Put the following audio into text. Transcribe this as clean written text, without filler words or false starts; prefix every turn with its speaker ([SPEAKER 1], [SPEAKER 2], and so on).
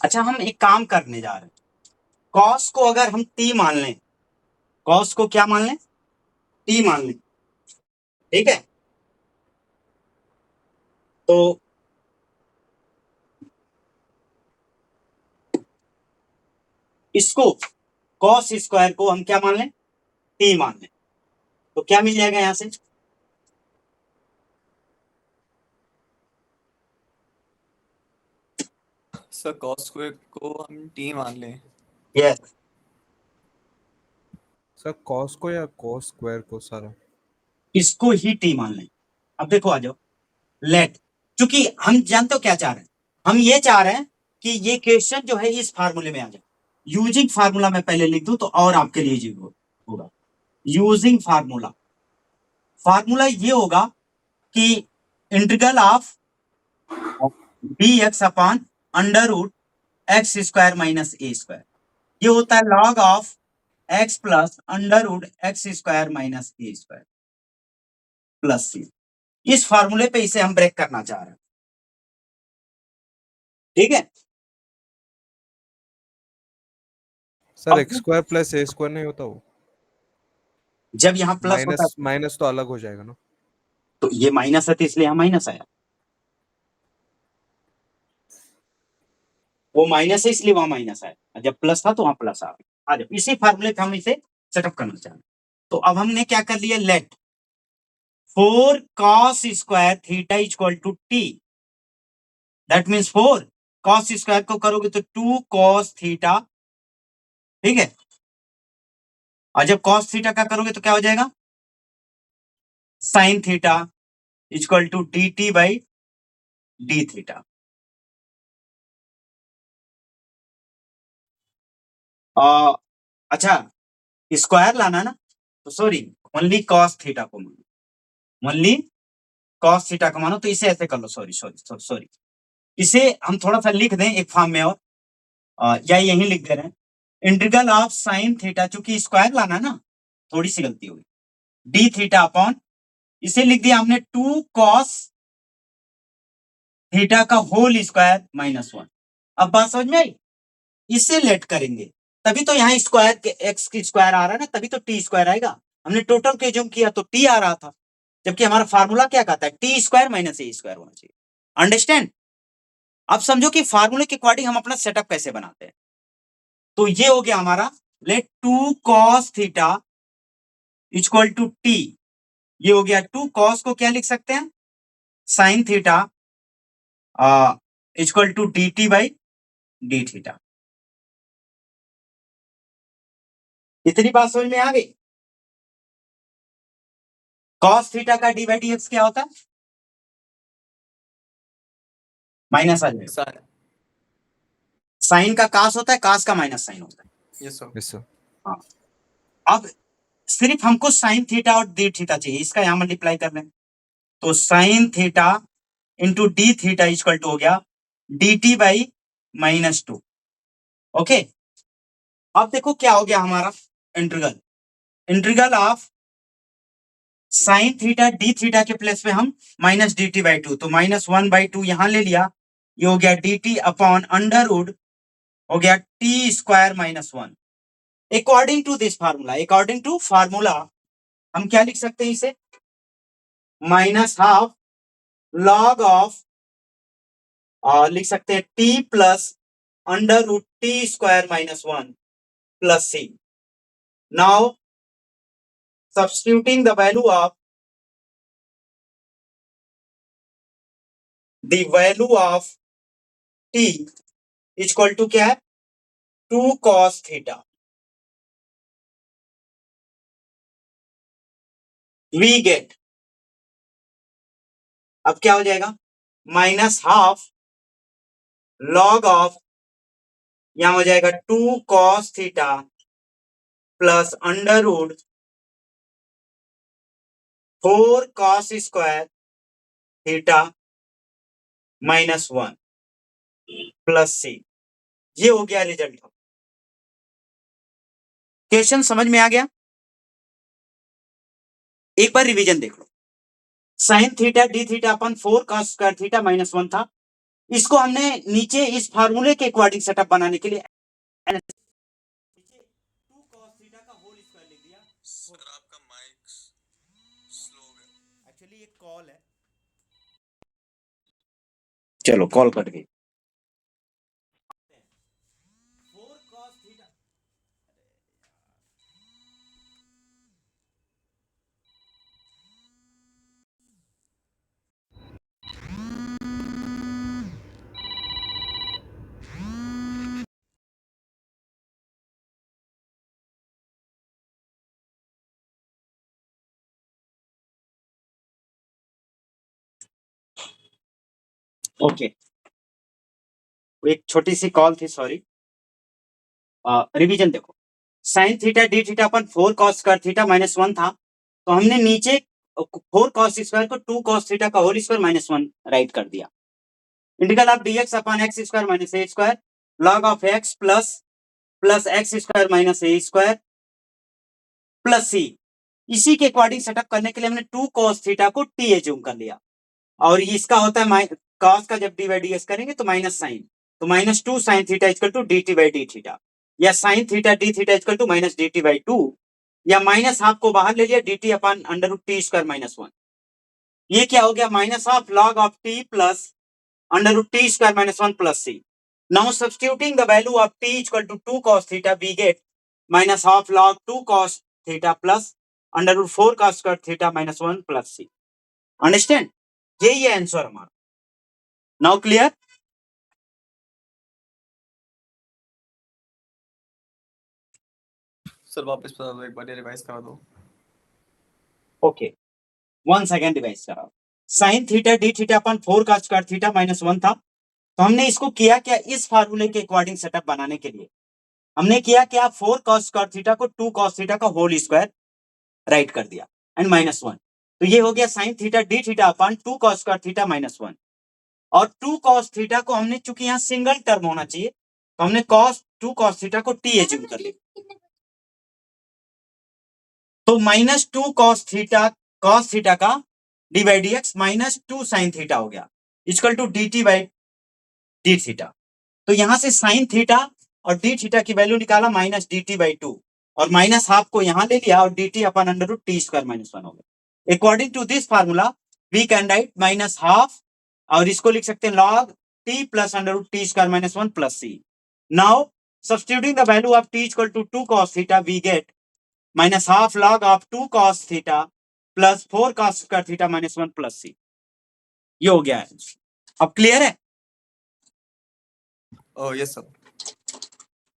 [SPEAKER 1] अच्छा, हम एक काम करने जा रहे हैं। कॉस को अगर हम टी मान लें, कॉस को क्या मान लें? टी मान लें, ठीक है। तो इसको कॉस स्क्वायर को हम क्या मान लें? टी मान लें। तो क्या मिल जाएगा यहां से?
[SPEAKER 2] सर कॉस स्क्वायर को हम टी मान लें।
[SPEAKER 1] यस।
[SPEAKER 3] सर कॉस को या कॉस स्क्वायर को सारा?
[SPEAKER 1] इसको ही टी मान लें। अब देखो, आ जाओ। लेट, क्योंकि हम जानते हो क्या चाह रहे हैं? हम ये चाह रहे हैं कि ये क्वेश्चन जो है इस फार्मूले में आ जाए। यूजिंग फार्मूला मैं पहले लिख दूं तो और आपके लिए इजी होगा। यूजिंग फार्मूला, फार्मूला ये होगा कि integral of B X upon under root X square minus A square, ये होता है log of X plus under root X square minus A square plus C. इस फार्मूले पे इसे हम ब्रेक करना चाह रहे हैं, ठीक है।
[SPEAKER 3] सर
[SPEAKER 1] अब
[SPEAKER 3] एक्स स्क्वायर प्लस ए स्क्वायर नहीं होता वो?
[SPEAKER 1] जब यहां प्लस होता
[SPEAKER 3] माइनस
[SPEAKER 1] है
[SPEAKER 3] माइनस तो अलग हो जाएगा ना?
[SPEAKER 1] तो ये माइनस है, तो इसलिए यहां माइनस आया। वो माइनस है इसलिए वहां माइनस आया, जब प्लस था तो वहां प्लस आ गया। आ जाओ, इसी फार्मूले पे हम इसे सेटअप करना चाह रहे हैं। तो अब हमने क्या कर लिया? Let 4 cos square theta equal to T. That means 4 cos square को करोगे तो 2 cos थीटा, ठीक है। और जब cos थीटा का करोगे तो क्या हो जाएगा? Sine theta equal to D T by D theta. अच्छा, स्क्वायर लाना ना, तो सॉरी, ओनली cos थीटा को मानो, ओनली cos थीटा को मानो। तो इसे ऐसे कर लो, सॉरी सॉरी सॉरी, इसे हम थोड़ा सा लिख दें एक फॉर्म में और, या यही लिख दे रहे हैं। इंटीग्रल ऑफ साइन थीटा, चूंकि स्क्वायर लाना ना, थोड़ी सी गलती होगी, डी थीटा अपॉन, इसे लिख दिया हमने 2 cos थीटा का होल स्क्वायर माइनस 1। अब बात समझ में आई? इसे लेट करेंगे तभी तो यहाँ स्क्वायर के एक्स की स्क्वायर आ रहा है ना, तभी तो टी स्क्वायर आएगा। हमने टोटल के जूम किया तो टी आ रहा था, जबकि हमारा फार्मूला क्या कहता है? T square minus A square होना चाहिए। अंडरस्टैंड? अब समझो कि फार्मूले के अकॉर्डिंग हम अपना सेटअप कैसे बनाते हैं। तो ये हो गया हमारा, let 2 cos theta equal to T. ये हो गया 2 cos को क्या लिख सकते हैं? Sine theta equal to D T by D theta. इतनी बात समझ में आ गई? cos थीटा का डी बाई डी एक्स क्या होता है? माइनस आ जाएगा।
[SPEAKER 2] सर
[SPEAKER 1] साइन का कास होता है, कास का माइनस साइन होता है।
[SPEAKER 2] Yes sir.
[SPEAKER 3] Yes sir.
[SPEAKER 1] हाँ, अब सिर्फ हमको साइन थीटा और डी थीटा चाहिए, इसका यहां मल्टीप्लाई कर लें तो sine theta into D theta equal to हो गया डी टी बाई -2। ओके, अब देखो क्या हो गया हमारा integral, integral of sine theta D theta के प्लेस पे हम माइनस डी टी बाई 2, तो -1/2 यहां ले लिया। ये हो गया D T upon under root, हो गया T square -1। According to this formula, according to formula हम क्या लिख सकते हैं इसे? -12 लॉग ऑफ, लिख सकते हैं T plus under root T square -1 plus C. Now substituting the value of t equal to क्या है? 2 cos थीटा। वी गेट, अब क्या हो जाएगा? -12 लॉग ऑफ, यहां हो जाएगा 2 cos theta plus under root 4 cos square theta -1 plus C. ये हो गया रिजल्ट। क्वेश्चन समझ में आ गया? एक बार रिवीजन देख लो। साइन थीटा डी थीटा अपन 4 cos स्क्वायर थीटा -1 था, इसको हमने नीचे इस फार्मूले के अकॉर्डिंग सेटअप बनाने के लिए 2 cos थीटा का होल स्क्वायर लिख दिया।
[SPEAKER 2] सर आपका माइक स्लो है।
[SPEAKER 1] एक्चुअली ये कॉल है, चलो कॉल कट गई। 4 cos थीटा, ओके एक छोटी सी कॉल थी, सॉरी। रिवीजन देखो, साइन थीटा डी थीटा अपन 4 cos स्क्वायर थीटा माइनस 1 था, तो हमने नीचे 4 cos स्क्वायर को 2 cos थीटा का होल स्क्वायर माइनस 1 राइट कर दिया। Integral of dx upon X square minus A square log of X plus X square minus A square plus C. इसी के अकॉर्डिंग सेटअप करने के लिए हमने 2 cos थीटा को टी एज्यूम कर लिया, और इसका होता है cos का जब डी बाई डी एस करेंगे तो माइनस साइन, तो minus 2 sine theta equal to D T by D theta, या sine theta D theta equal to minus D T by 2, या माइनस हाफ को बाहर ले लिया D T upon under root T square minus 1। ये क्या हो गया, minus half log of T plus under root T square minus 1 plus C. Now substituting the value of T equal to 2 cos theta we get minus half log 2 cos theta plus under root 4 cos square theta minus 1 plus C. Understand, यही है answer हमारा। Now clear?
[SPEAKER 2] Sir वापस बता दो, एक बार revise करा दो।
[SPEAKER 1] Okay 1 second device करा। साइन थीटा डी थीटा अपन 4 cos स्क्वायर थीटा माइनस 1 था, तो हमने इसको किया क्या, इस फार्मूले के अकॉर्डिंग सेटअप बनाने के लिए हमने किया क्या, 4 cos स्क्वायर थीटा को 2 cos थीटा का होल स्क्वायर राइट कर दिया एंड माइनस 1, तो ये हो गया साइन थीटा डी थीटा अपन 2 cos स्क्वायर थीटा माइनस 1। और 2 cos थीटा को हमने, चूंकि यहाँ सिंगल टर्म होना चाहिए, तो हमने 2 cos थीटा को टी एज्यूम कर लिया, तो माइनस 2 cos थीटा का D by D X minus 2 sine theta हो गया equal to D T by D theta. तो यहां से साइन थीटा और डी थीटा की वैल्यू निकाला माइनस डी टी बाई 2, और माइनस हाफ को यहां ले लिया और D T upon under root T square minus 1 हो गया। According to this formula we can write minus half, और इसको लिख सकते हैं log T plus under root T square minus 1 plus C. Now substituting the value of T equal to 2 cos theta we get minus half log of 2 cos theta plus 4 cos square theta minus 1 plus C. ये हो गया है। अब clear है?
[SPEAKER 2] Oh yes sir.